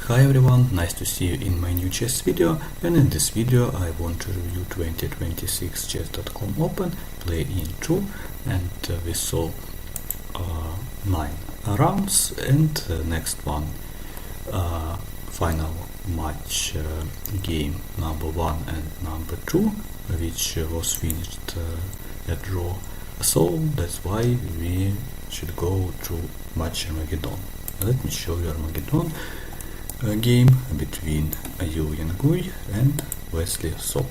Hi everyone, nice to see you in my new chess video, and in this video I want to review 2026 chess.com Open, play in 2, and we saw 9 rounds, and next one, final match, game number 1 and number 2, which was finished a draw, so that's why we should go to match Armageddon. Let me show you Armageddon. A game between Yangyi and Wesley So.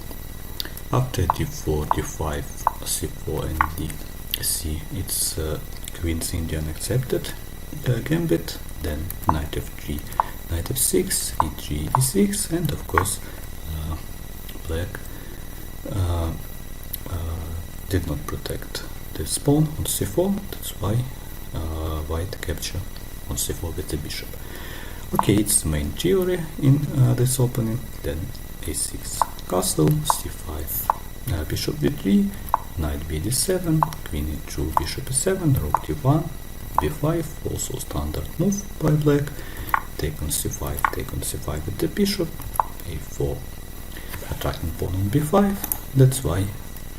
After d4, d5, c4 and dc, it's Queen's Indian accepted gambit, then knight f3, knight f6, e3, d6, and of course black did not protect the pawn on c4, that's why white capture on c4 with the bishop. Okay, it's the main theory in this opening. Then a6 castle, c5, bishop d3, knight bd7, queen e2, bishop e7, rook d1, b5, also standard move by black, take on c5 with the bishop, a4, attacking pawn on b5, that's why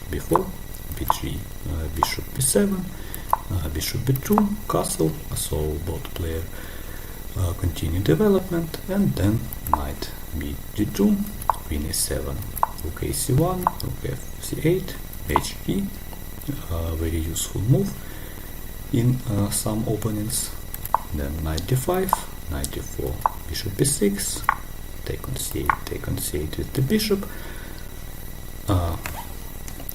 b4, b3, bishop b7, bishop b2, castle, so both player continue development, and then knight b2, queen e7, rook a1, rook f8, hg, very useful move in some openings. Then knight d5, knight d4, bishop b6, take on c8 with the bishop,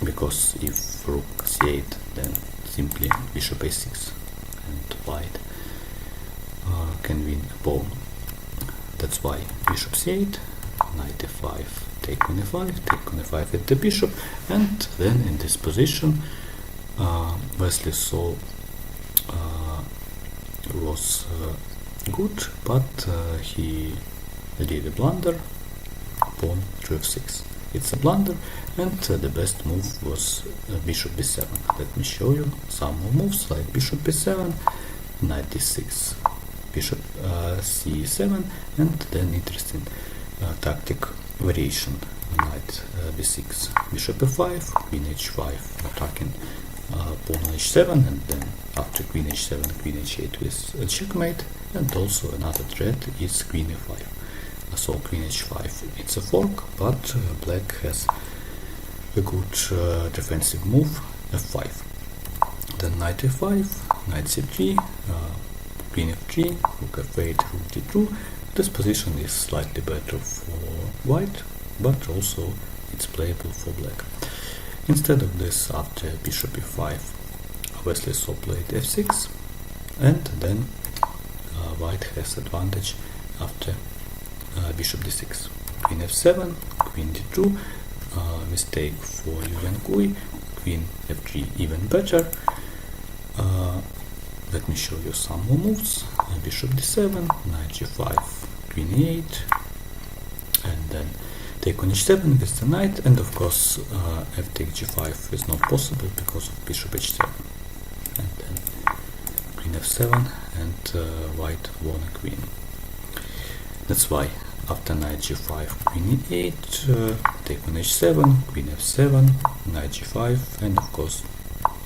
because if rook c8, then simply bishop a6 and white can win a pawn. That's why bishop c8, knight e5, take on e5, take on e5 with the bishop, and then in this position Wesley So was good, but he did a blunder, pawn to f6. It's a blunder, and the best move was bishop b7. Let me show you some more moves, like bishop b7, knight d6, bishop c7, and then interesting tactic variation, knight b6, bishop f5, queen h5, attacking pawn on h7, and then after queen h7, queen h8 with a checkmate, and also another threat is queen e5. So queen h5, it's a fork, but black has a good defensive move, f5. Then knight f5, knight c3, queen f3, rook f8, rook d2. This position is slightly better for white, but also it's playable for black. Instead of this, after bishop e5, Wesley So played f6, and then white has advantage after bishop d6, queen f7, queen d2, mistake for Yangyi, queen f3 even better. Let me show you some more moves, bishop d7, knight g5, queen e8, and then take on h7 with the knight, and of course f take g5 is not possible because of bishop h7, and then queen f7, and white won a queen. That's why after knight g5, queen e8, take on h7, queen f7, knight g5, and of course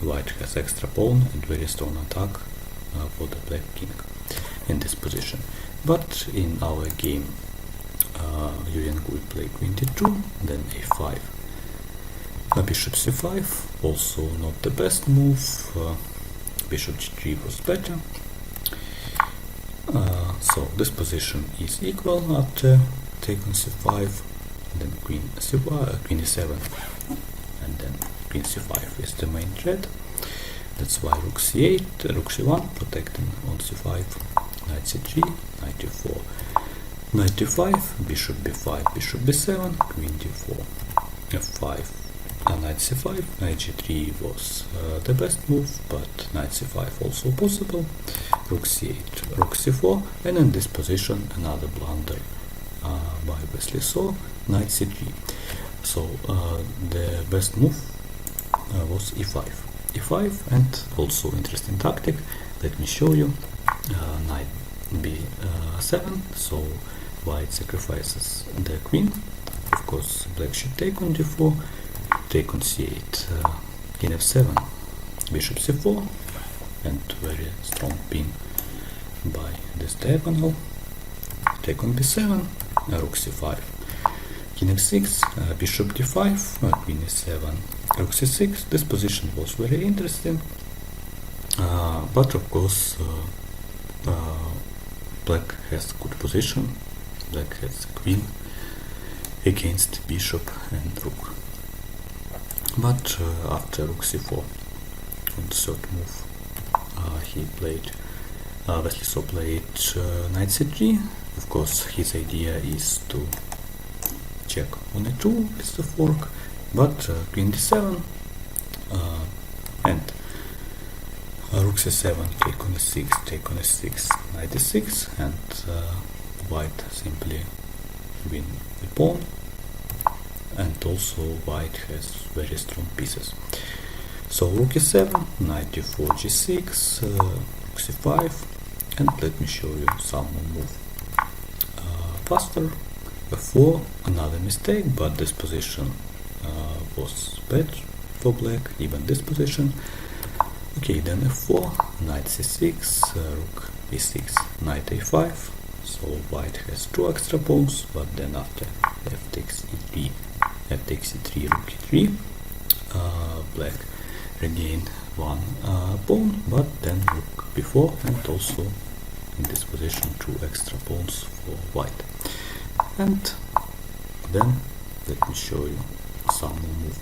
white has extra pawn and very strong attack for the black king in this position. But in our game Yangyi play queen d2, then a5, bishop c5, also not the best move, bishop g3 was better. So this position is equal after take on c5, then queen e7, and then queen c5 is the main threat. That's why rook c8, rook c1, protecting on c5, knight c3, knight d4, knight d5, bishop b5, bishop b7, queen d4, f5, knight c5, knight g3 was the best move, but knight c5 also possible, rook c8, rook c4, and in this position another blunder by Wesley So, knight c3. So the best move was e5, and also interesting tactic. Let me show you. Knight b7, so white sacrifices the queen. Of course, black should take on d4, take on c8, king f7, bishop c4, and very strong pin by this diagonal. Take on b7, rook c5, king f6, bishop d5, queen e7, rook c6. This position was very interesting, but of course black has good position. Black has queen against bishop and rook. But after rook c4, on the third move, Wesley So played knight c3. Of course, his idea is to check on a2 with the fork, but queen d7 and rook c7, take on e6, take on e6, knight e6, and white simply win the pawn. And also white has very strong pieces. So rook e7, knight d4, g6, rook c5, and let me show you some more move faster. f4, another mistake, but this position was bad for black, even this position. Okay, then f4, knight c6, rook e6, knight a5. So white has two extra pawns, but then after f takes e3, f takes e3, rook e3, black regain one pawn, but then rook b4, and also in this position two extra pawns for white. And then let me show you some more move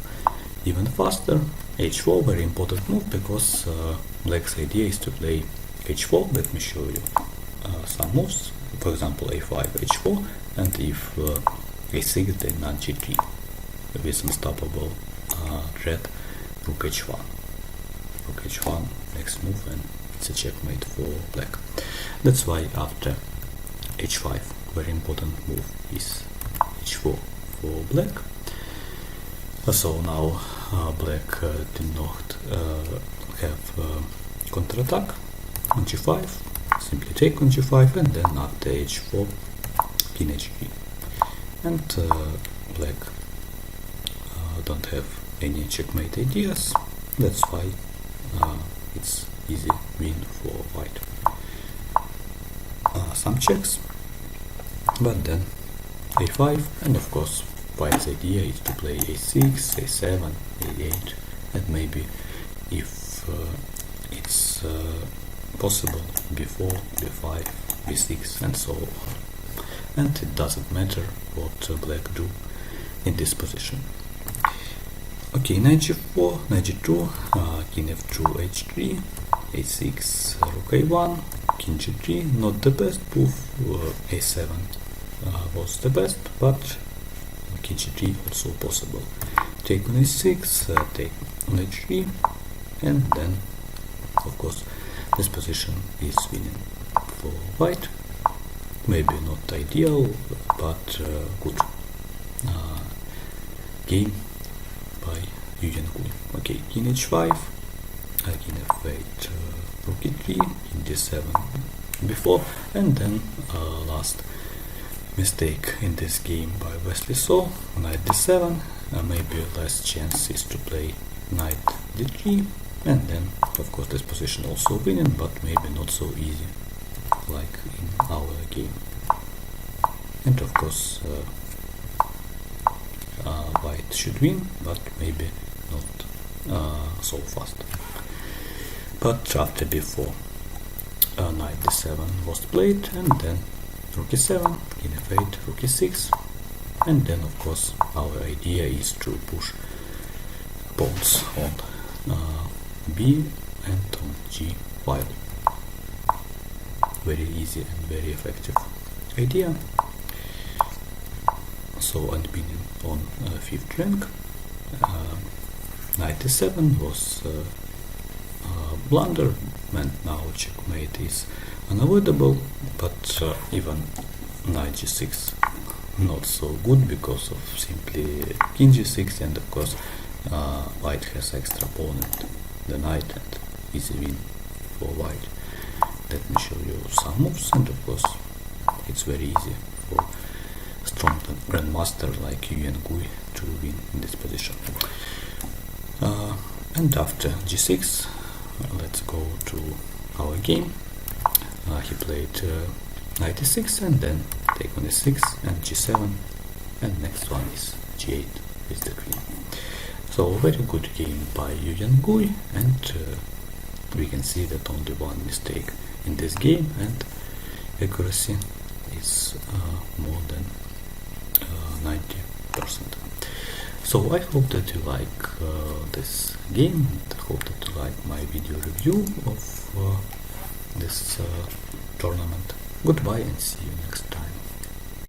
even faster. h4, very important move, because black's idea is to play h4. Let me show you some moves. For example, a5, h4, and if a6, then knight g3 with unstoppable threat rook h1. Rook h1, next move, and it's a checkmate for black. That's why after h5, very important move is h4 for black. So now black did not have counterattack on g5, simply take on g5, and then after h4, king h3. And black don't have any checkmate ideas, that's why it's easy win for white. Some checks, but then a5, and of course white's idea is to play a6, a7, a8, and maybe if it's possible b4, b5, b6, and so on. And it doesn't matter what black do in this position. Okay, knight g4, knight g2, king f2, h3, a6, rook a1, king g3, not the best move, a7 was the best, but king g3 also possible. Take on a6, take on h3, and then of course this position is winning for white. Maybe not ideal, but good game by Yangyi. Okay, king h5, king f8, rook e3, king d7 before, and then last mistake in this game by Wesley So, knight d7, maybe less chance is to play knight d3, and then of course this position also winning, but maybe not so easy like in our game. And of course white should win, but maybe not so fast. But after b4, knight d7 was played, and then rook e7, king f8, rook e6, and then of course our idea is to push pawns on b and on g file. Very easy and very effective idea. So and winning on 5th rank. Knight e7 was blunder, and now checkmate is unavoidable, but even knight g6 not so good because of simply king g6, and of course white has extra pawn and the knight, and easy win for white. Let me show you some moves, and of course it's very easy for strong grandmaster like Yangyi to win in this position. And after g6, let's go to our game. He played knight e6 and then take on e6 and g7, and next one is g8 with the queen. So very good game by Yangyi, and we can see that only one mistake in this game, and accuracy is more than 90%. So I hope that you like this game, and I hope that you like my video review of this tournament. Goodbye and see you next time.